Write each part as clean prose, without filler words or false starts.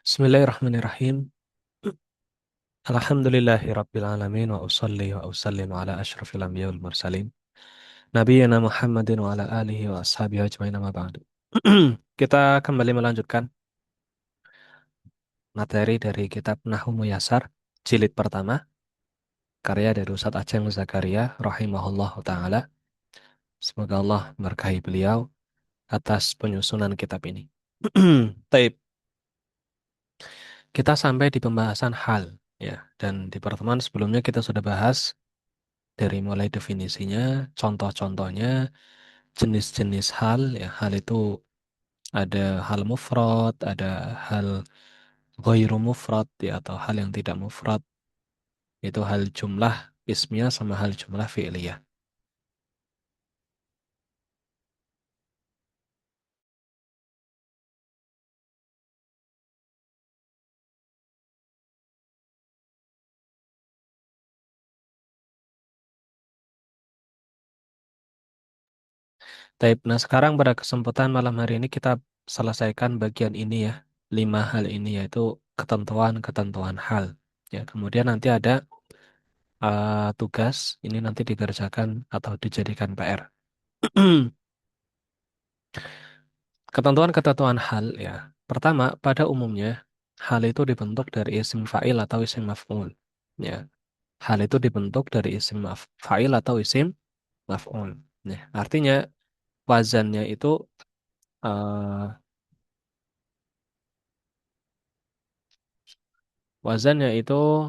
Bismillahirrahmanirrahim. Alhamdulillahi rabbil alamin wa usalli wa usallim ala asyrafil anbiya wal mursalin nabiyyina Muhammadin wa ala alihi wa ashabihi ajmain amma ba'du. Kita kembali melanjutkan materi dari kitab Nahwu Muyassar jilid pertama karya dari Ustadz Aceng Zakaria rahimahullahu taala. Semoga Allah memberkahi beliau atas penyusunan kitab ini. Taib, kita sampai di pembahasan hal ya, dan di pertemuan sebelumnya kita sudah bahas dari mulai definisinya, contoh-contohnya, jenis-jenis hal ya. Hal itu ada hal mufrad, ada hal ghairu mufrad ya, atau hal yang tidak mufrad. Itu hal jumlah ismiyah sama hal jumlah fi'liyah. Taib. Nah, sekarang pada kesempatan malam hari ini kita selesaikan bagian ini ya. 5 hal ini yaitu ketentuan-ketentuan hal. Ya, kemudian nanti ada tugas ini nanti dikerjakan atau dijadikan PR. Ketentuan-ketentuan hal ya. Pertama, pada umumnya hal itu dibentuk dari isim fa'il atau isim maf'ul. Ya, hal itu dibentuk dari isim fa'il atau isim maf'ul. Nah, artinya wazannya itu eh, wazannya itu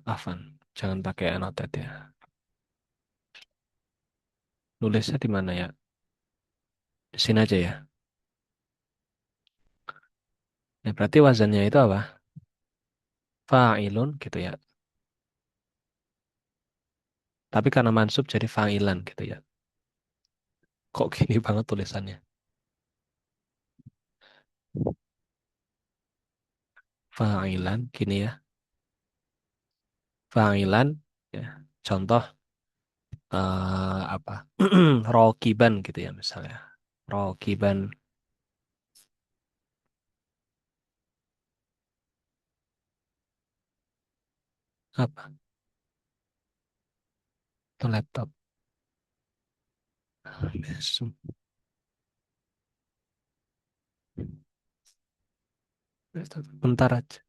afan. Jangan pakai annotate ya. Nulisnya di mana ya? Di sini aja ya. Nah, berarti wazannya itu apa? Fa'ilun gitu ya. Tapi karena mansub jadi fa'ilan gitu ya. Kok gini banget tulisannya? Fa'ilan gini ya. Fa'ilan ya. Contoh apa? Rokiban gitu ya misalnya. Rokiban apa? Itu laptop. Bentar aja.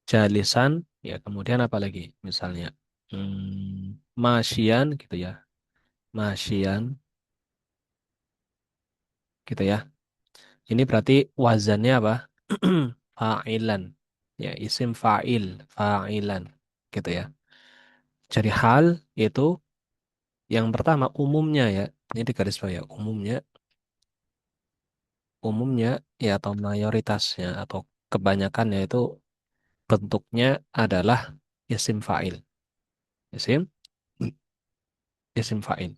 Jalisan ya, kemudian apa lagi? Misalnya masyian gitu ya. Masyian gitu ya. Ini berarti wazannya apa? Fa'ilan. Ya, isim fa'il, fa'ilan gitu ya. Jadi hal itu yang pertama umumnya ya. Ini di garis bawah ya, umumnya ya atau mayoritasnya atau kebanyakannya itu bentuknya adalah isim fa'il. Isim isim fa'il.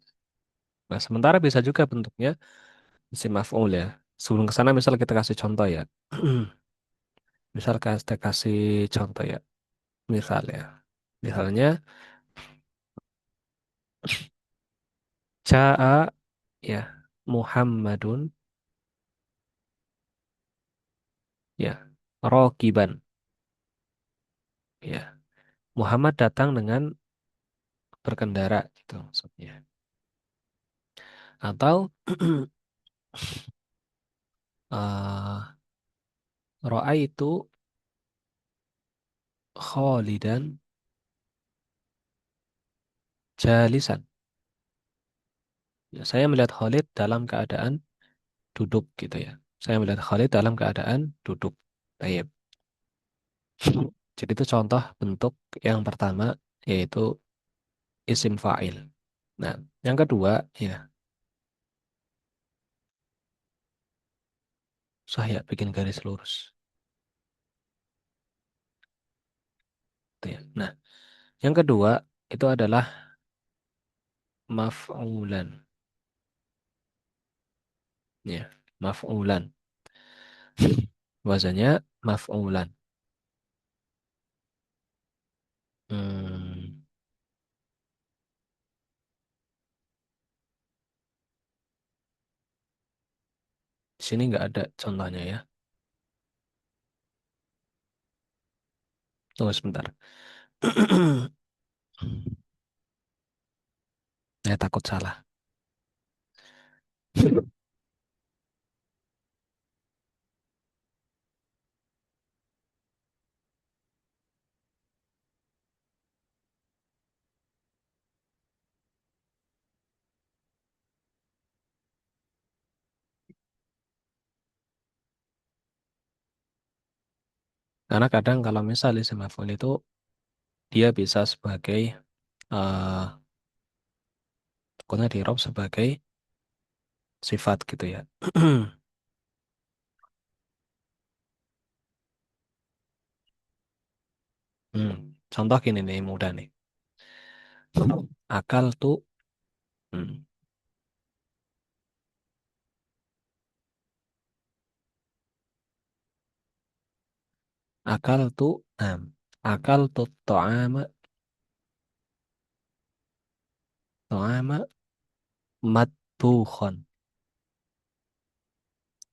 Nah, sementara bisa juga bentuknya isim maf'ul ya. Sebelum ke sana misal kita kasih contoh ya. Misal kita kasih contoh ya. Misal ya. Misalnya Ja'a ya Muhammadun ya Rokiban ya. Muhammad datang dengan berkendara gitu maksudnya. Atau roa itu Khalidan jalisan. Ya, saya melihat Khalid dalam keadaan duduk gitu ya. Saya melihat Khalid dalam keadaan duduk. Baik. Jadi itu contoh bentuk yang pertama yaitu isim fa'il. Nah, yang kedua ya, saya bikin garis lurus. Gitu ya. Nah, yang kedua itu adalah maf'ulan. Ya, maf'ulan. Wazannya maf'ulan. Hmm, di sini nggak ada contohnya ya. Tunggu sebentar. Saya takut salah. Karena kadang kalau misal isim maf'ul itu dia bisa sebagai pokoknya di Rob sebagai sifat gitu ya. Hmm, contoh gini nih mudah nih. Akal tuh, hmm, akal tuh, akal tuh to'ama matbukhon,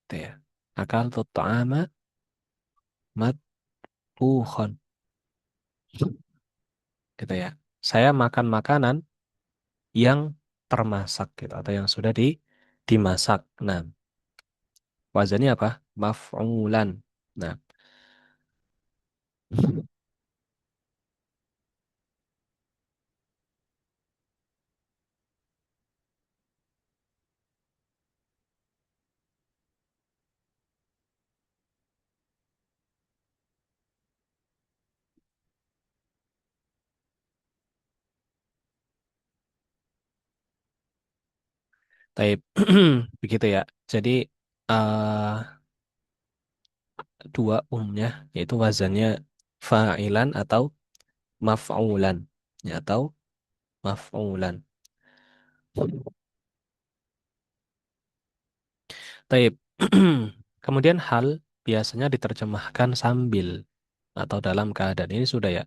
gitu ya. Akal tuh to'ama matbukhon, gitu ya. Saya makan makanan yang termasak gitu atau yang sudah dimasak. Nah, wazannya apa? Maf'ulan. Nah, tapi begitu ya. Jadi eh dua umumnya yaitu wazannya fa'ilan atau maf'ulan ya atau maf'ulan. Taib. Kemudian hal biasanya diterjemahkan sambil atau dalam keadaan ini sudah ya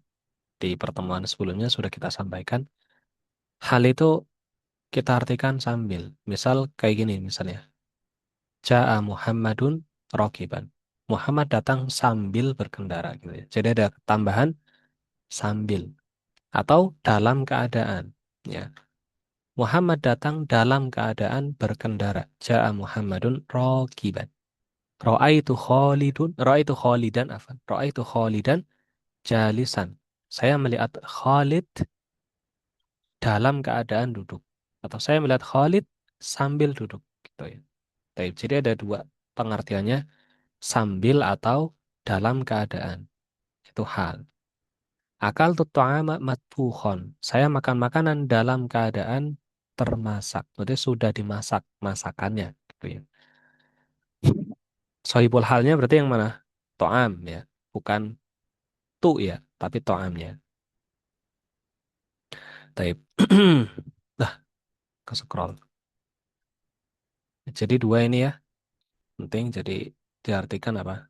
di pertemuan sebelumnya sudah kita sampaikan. Hal itu kita artikan sambil. Misal kayak gini misalnya. Ja'a Muhammadun rokiban. Muhammad datang sambil berkendara gitu ya. Jadi ada tambahan sambil atau dalam keadaan. Ya. Muhammad datang dalam keadaan berkendara. Ja'a Muhammadun rokiban. Ra'aitu Khalidan apa? Ra'aitu Khalidan jalisan. Saya melihat Khalid dalam keadaan duduk. Atau saya melihat Khalid sambil duduk. Gitu ya. Baik, jadi ada dua pengertiannya, sambil atau dalam keadaan. Itu hal. Akal ta'ama matbukhon. Saya makan makanan dalam keadaan termasak. Berarti sudah dimasak masakannya. Gitu ya. Sohibul halnya berarti yang mana? To'am ya. Bukan tu ya, tapi to'amnya. Taib. Dah, ke scroll. Jadi dua ini ya, penting. Jadi diartikan apa?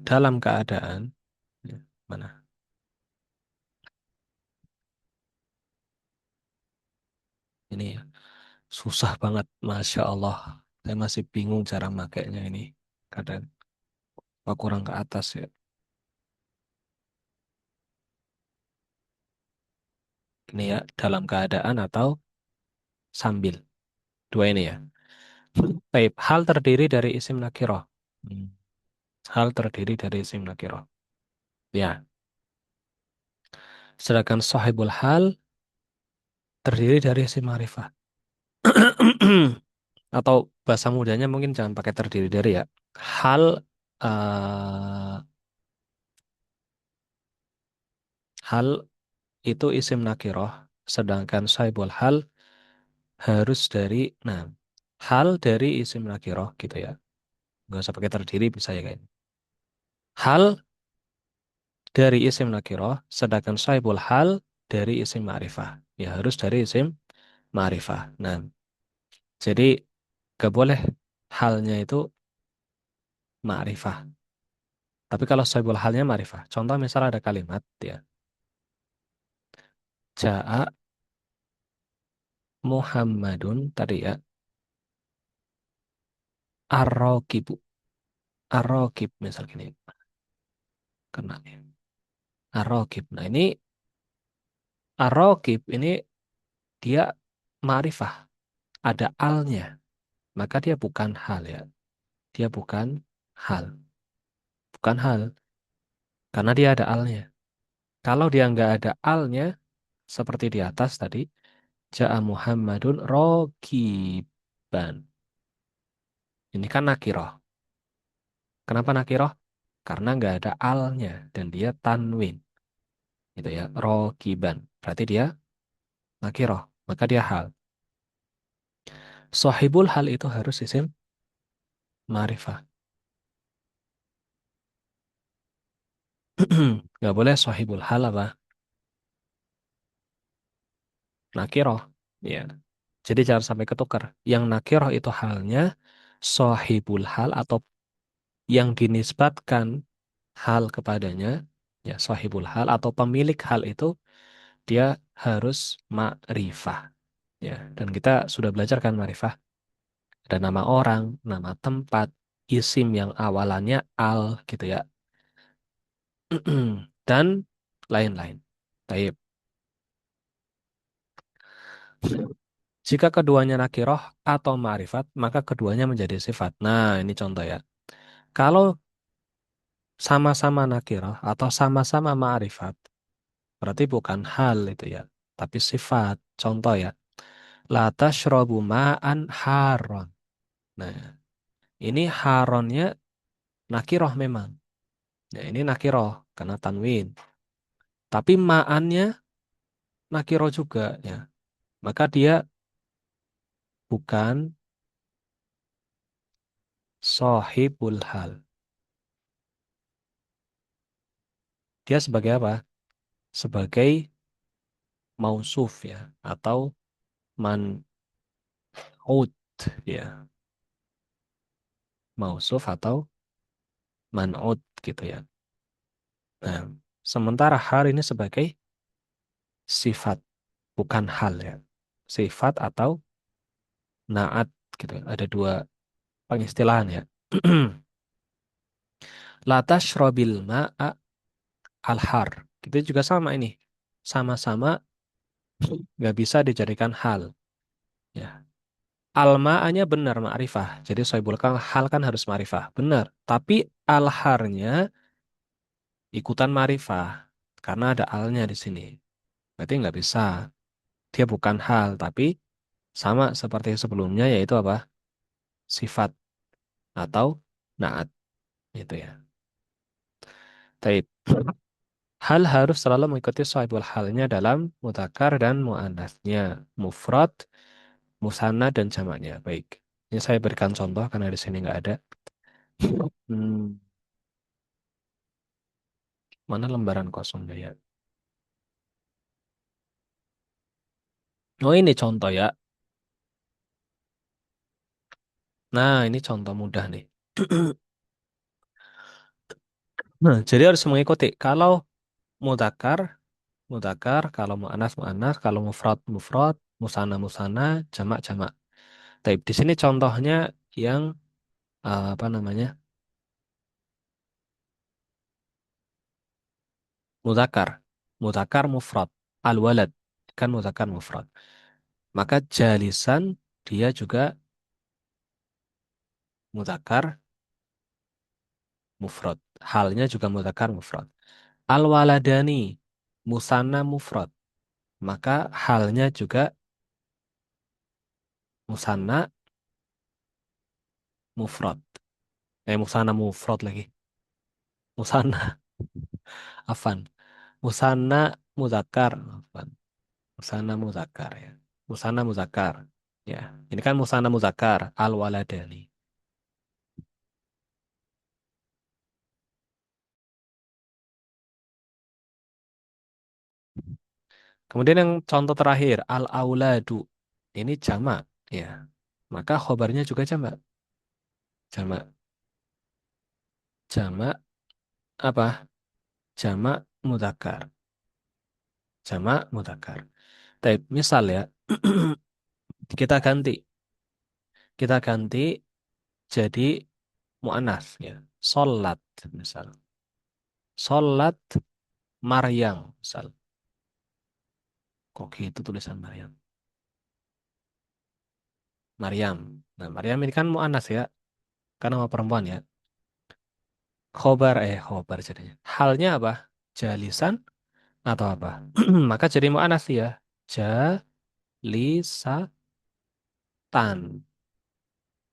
Dalam keadaan. Ya, mana? Ini ya. Susah banget, Masya Allah. Saya masih bingung cara makainya ini. Kadang apa kurang ke atas ya. Ini ya, dalam keadaan atau sambil. Dua ini ya. Baik, hal terdiri dari isim nakiroh. Hmm. Hal terdiri dari isim nakiroh. Ya, sedangkan sahibul hal terdiri dari isim ma'rifah. Atau bahasa mudanya mungkin jangan pakai terdiri dari ya. Hal eh, hal itu isim nakiroh, sedangkan sahibul hal harus dari nah hal dari isim nakiroh gitu ya. Nggak usah pakai terdiri bisa ya kayak. Hal dari isim nakiroh, sedangkan sahibul hal dari isim ma'rifah. Ya harus dari isim ma'rifah. Nah, jadi gak boleh halnya itu ma'rifah. Tapi kalau sahibul halnya ma'rifah. Contoh misal ada kalimat ya. Ja'a Muhammadun tadi ya. Ar-Raqibu. Ar-Raqib misal gini. Kena ya. Ar-Raqib. Nah ini Ar-Raqib ini dia ma'rifah. Ada alnya. Maka dia bukan hal ya. Dia bukan hal. Bukan hal. Karena dia ada alnya. Kalau dia nggak ada alnya, seperti di atas tadi, Ja'a Muhammadun rokiban. Ini kan nakiroh. Kenapa nakiroh? Karena nggak ada alnya dan dia tanwin. Gitu ya, rokiban. Berarti dia nakiroh. Maka dia hal. Sohibul hal itu harus isim ma'rifah. Nggak boleh sohibul hal apa? Nakiroh. Ya. Jadi jangan sampai ketukar. Yang nakiroh itu halnya sohibul hal atau yang dinisbatkan hal kepadanya, ya sahibul hal atau pemilik hal itu dia harus ma'rifah. Ya, dan kita sudah belajar kan ma'rifah. Ada nama orang, nama tempat, isim yang awalannya al gitu ya. Dan lain-lain. Taib. Jika keduanya nakiroh atau ma'rifat, maka keduanya menjadi sifat. Nah, ini contoh ya. Kalau sama-sama nakiroh atau sama-sama ma'rifat, berarti bukan hal itu ya, tapi sifat. Contoh ya, la tashrabu ma'an haron. Nah, ini haronnya nakiroh memang. Ya, ini nakiroh karena tanwin. Tapi ma'annya nakiroh juga ya. Maka dia bukan sohibul hal. Dia sebagai apa? Sebagai mausuf ya atau man'ud ya. Mausuf atau man'ud gitu ya. Nah, sementara hal ini sebagai sifat, bukan hal ya. Sifat atau naat gitu. Ada dua pengistilahan ya. La tashrabil ma'a al-har. Itu juga sama ini. Sama-sama nggak bisa dijadikan hal. Ya. Al-ma'anya benar ma'rifah. Jadi sohibul hal kan harus ma'rifah. Benar. Tapi al-harnya ikutan ma'rifah. Karena ada alnya di sini. Berarti nggak bisa. Dia bukan hal. Tapi sama seperti sebelumnya yaitu apa? Sifat atau naat. Itu ya. Taib. Hal harus selalu mengikuti sahibul halnya dalam mudzakkar dan muannasnya, mufrad, musanna dan jamaknya. Baik. Ini saya berikan contoh karena di sini nggak ada. Hmm, mana lembaran kosongnya ya? Oh ini contoh ya. Nah ini contoh mudah nih. Nah, jadi harus mengikuti. Kalau mudzakkar, mudzakkar. Kalau muannas, muannas. Kalau mufrad, mufrad. Musanna, musanna. Jamak, jamak. Taib. Di sini contohnya yang apa namanya? Mudzakkar. Mudzakkar mufrad. Al-walad kan mudzakkar mufrad. Maka jalisan dia juga mudzakkar mufrad. Halnya juga mudzakkar mufrad. Al-waladani musanna mufrad. Maka halnya juga musanna mufrad. Musanna mufrad lagi. Musanna afan. Musanna mudzakkar afan. Musanna mudzakkar ya. Musanna mudzakkar. Ya, ini kan musanna mudzakkar al-waladani. Kemudian yang contoh terakhir, al-auladu. Ini jamak, ya. Maka khobarnya juga jamak. Jamak. Jamak apa? Jamak mudzakkar. Jamak mudzakkar. Tapi misal ya, kita ganti. Kita ganti jadi mu'annas ya. Sholat misal. Sholat Maryam misal. Kok gitu tulisan Maryam? Maryam. Nah, Maryam ini kan mu'annas ya. Karena nama perempuan ya. Khobar jadinya. Halnya apa? Jalisan atau apa? Maka jadi mu'annas ya. Jalisatan.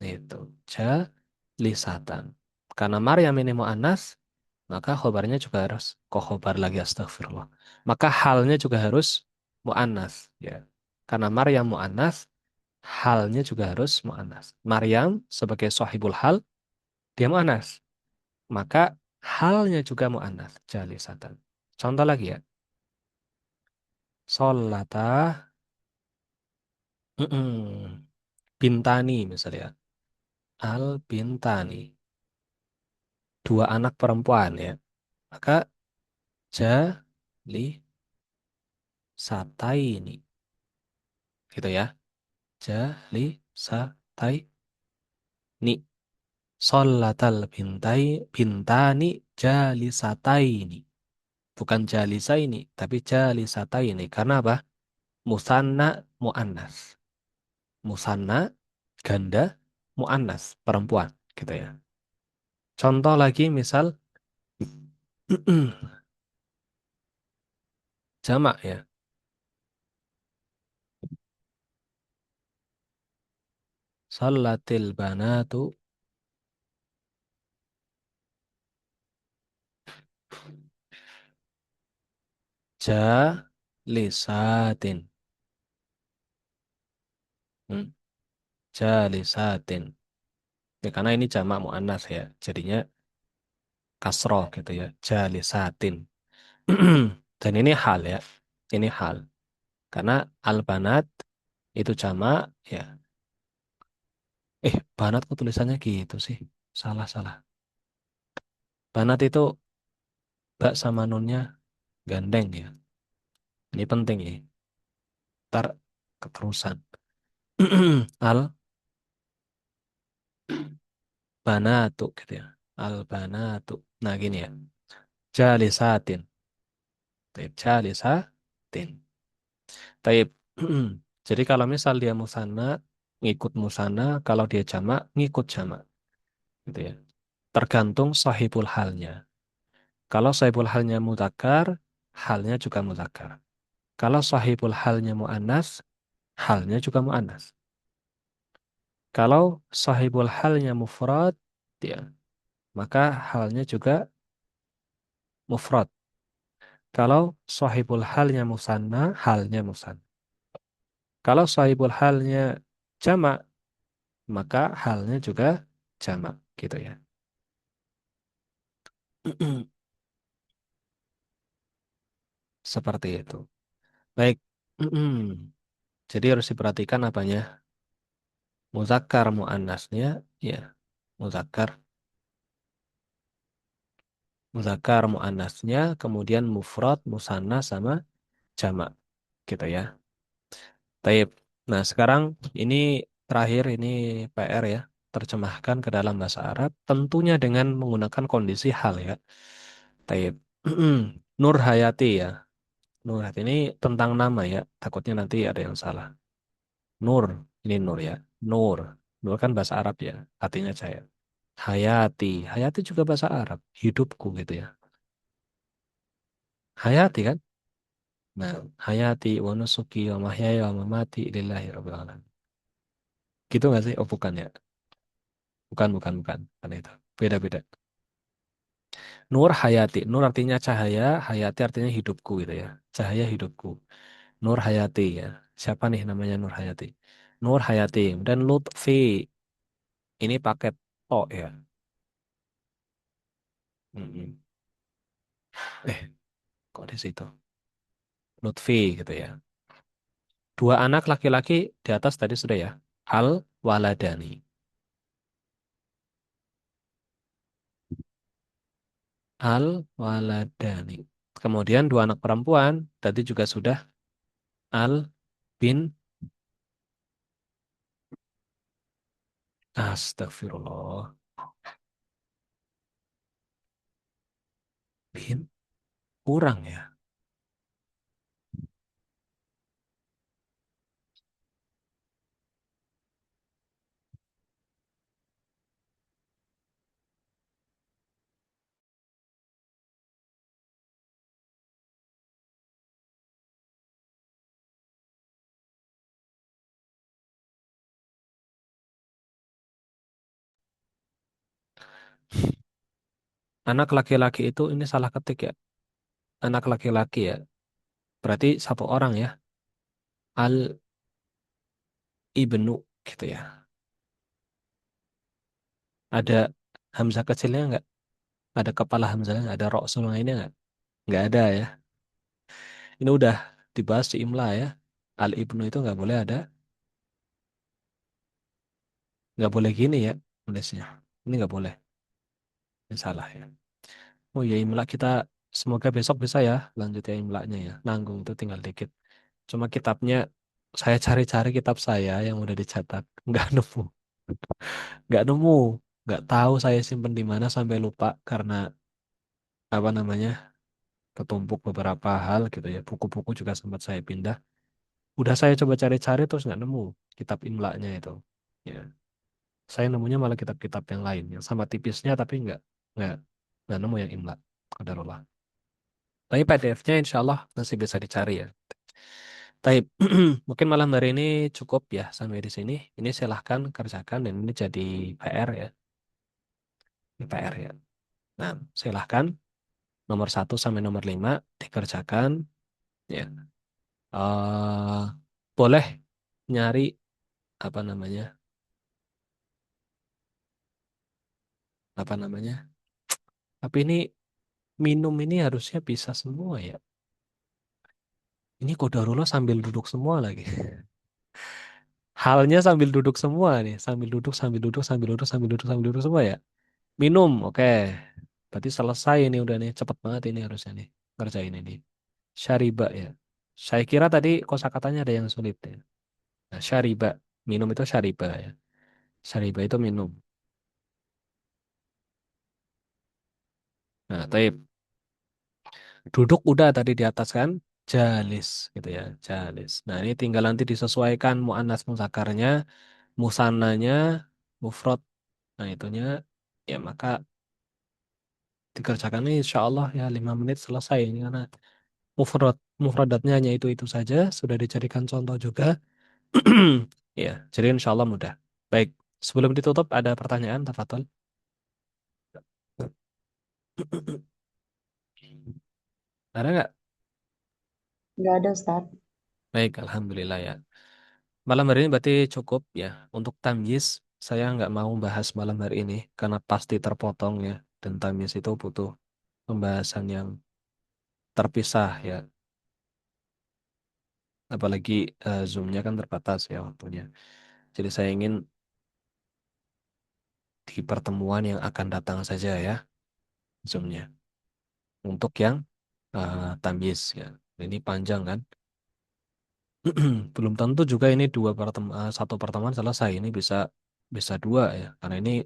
Itu. Jalisatan. Karena Maryam ini mu'annas, maka khobarnya juga harus. Kok khobar lagi astagfirullah. Maka halnya juga harus mu'annas. Ya. Karena Maryam mu'annas, halnya juga harus mu'annas. Maryam sebagai sahibul hal, dia mu'annas. Maka halnya juga mu'annas. Jalisatan. Contoh lagi ya. Sholatah bintani misalnya. Al bintani. Dua anak perempuan ya. Maka jali sataini. Gitu ya. Jali sataini. Sholatal bintani jalisataini. Bukan jalisaini, tapi jalisataini. Karena apa? Musanna mu'annas. Musanna ganda mu'annas perempuan gitu ya. Contoh lagi misal jamak ya. Salatil banatu jalisatin. Hmm, jalisatin. Ya, karena ini jamak mu'annas ya. Jadinya kasroh gitu ya. Jalisatin. Dan ini hal ya. Ini hal. Karena al-banat itu jamak ya. Banat kok tulisannya gitu sih. Salah, salah. Banat itu bak sama nunnya gandeng ya. Ini penting ya. Ntar keterusan. Al-banatu gitu ya. Al-banatu. Nah gini ya. Jalisatin. Taib jalisatin. Taib. Jadi kalau misal dia musanna, ngikut musanna. Kalau dia jamak, ngikut jamak. Gitu ya. Tergantung sahibul halnya. Kalau sahibul halnya mudzakkar, halnya juga mudzakkar. Kalau sahibul halnya mu'annas, halnya juga mu'annas. Kalau sahibul halnya mufrad, ya, maka halnya juga mufrad. Kalau sahibul halnya musanna, halnya musanna. Kalau sahibul halnya jamak, maka halnya juga jamak, gitu ya. Seperti itu. Baik. Jadi harus diperhatikan apanya? Muzakkar muannasnya, ya. Muzakkar, muzakkar muannasnya, kemudian mufrad, musanna sama jamak, gitu ya. Taib. Nah, sekarang ini terakhir ini PR ya, terjemahkan ke dalam bahasa Arab, tentunya dengan menggunakan kondisi hal ya. Taib. Nur Hayati ya. Nur Hayati ini tentang nama ya, takutnya nanti ada yang salah. Nur, ini Nur ya. Nur. Nur kan bahasa Arab ya, artinya cahaya. Hayati, Hayati juga bahasa Arab, hidupku gitu ya. Hayati kan? Nah, Hayati wa nusuki wa mahyaya wa mamati lillahi rabbil alamin. Gitu nggak sih? Oh bukan ya. Bukan, bukan, bukan. Bukan itu. Beda-beda. Nur Hayati. Nur artinya cahaya, Hayati artinya hidupku gitu ya. Cahaya hidupku. Nur Hayati ya. Siapa nih namanya Nur Hayati? Nur Hayati. Dan Lutfi. Ini paket O ya. Mm-mm. Eh, kok di situ? Lutfi gitu ya. Dua anak laki-laki di atas tadi sudah ya. Al Waladani. Al waladani. Kemudian dua anak perempuan, tadi juga sudah al bin. Astagfirullah. Bin kurang ya. Anak laki-laki itu ini salah ketik ya. Anak laki-laki ya. Berarti satu orang ya. Al ibnu gitu ya. Ada hamzah kecilnya nggak? Ada kepala hamzahnya nggak? Ada roksul ini nggak? Nggak ada ya. Ini udah dibahas di Imla ya. Al ibnu itu nggak boleh ada, nggak boleh gini ya tulisnya. Ini nggak boleh. Ini salah ya. Oh ya Imla kita semoga besok bisa ya lanjut ya Imlanya ya. Nanggung itu tinggal dikit. Cuma kitabnya saya cari-cari kitab saya yang udah dicetak nggak nemu, nggak nemu, nggak tahu saya simpen di mana sampai lupa karena apa namanya ketumpuk beberapa hal gitu ya. Buku-buku juga sempat saya pindah. Udah saya coba cari-cari terus nggak nemu kitab imlanya itu. Ya, saya nemunya malah kitab-kitab yang lain yang sama tipisnya tapi nggak nggak nemu yang imla. Qadarullah. Tapi PDF-nya insya Allah masih bisa dicari ya. Tapi mungkin malam hari ini cukup ya sampai di sini. Ini silahkan kerjakan dan ini jadi PR ya. Ini PR ya. Nah, silahkan nomor 1 sampai nomor 5 dikerjakan. Ya, eh boleh nyari apa namanya apa namanya. Tapi ini minum ini harusnya bisa semua ya. Ini kodarullah sambil duduk semua lagi. Halnya sambil duduk semua nih, sambil duduk, sambil duduk, sambil duduk, sambil duduk, sambil duduk semua ya. Minum, oke. Berarti selesai ini udah nih, cepet banget ini harusnya nih ngerjain ini. Syariba ya. Saya kira tadi kosakatanya ada yang sulit ya. Nah, syariba, minum itu syariba ya. Syariba itu minum. Nah, tapi duduk udah tadi di atas kan, jalis gitu ya, jalis. Nah, ini tinggal nanti disesuaikan muannas muzakarnya, musananya, mufrad. Nah, itunya ya maka dikerjakan ini insya Allah ya 5 menit selesai ini karena mufradatnya hanya itu saja sudah dijadikan contoh juga. Ya, jadi insya Allah mudah. Baik, sebelum ditutup ada pertanyaan, Tafadhol. Ada nggak? Nggak ada, Ustaz. Baik, Alhamdulillah ya. Malam hari ini berarti cukup ya. Untuk tamyiz, saya nggak mau bahas malam hari ini karena pasti terpotong ya. Dan tamyiz itu butuh pembahasan yang terpisah ya. Apalagi Zoom-nya kan terbatas ya waktunya. Jadi saya ingin di pertemuan yang akan datang saja ya Zoom-nya. Untuk yang tamyiz ya. Ini panjang kan? Belum tentu juga ini satu pertemuan selesai. Ini bisa bisa dua ya. Karena ini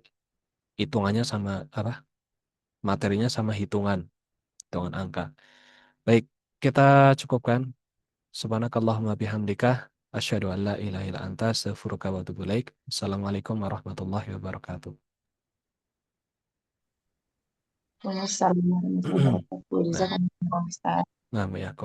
hitungannya sama apa? Materinya sama hitungan angka. Baik, kita cukupkan. Subhanakallahumma bihamdika asyhadu an la ilaha illa anta astaghfiruka wa atubu ilaik. Assalamualaikum warahmatullahi wabarakatuh. Waalaikumsalam warahmatullahi wabarakatuh. Jazakallah, Ustaz. Nah, ya,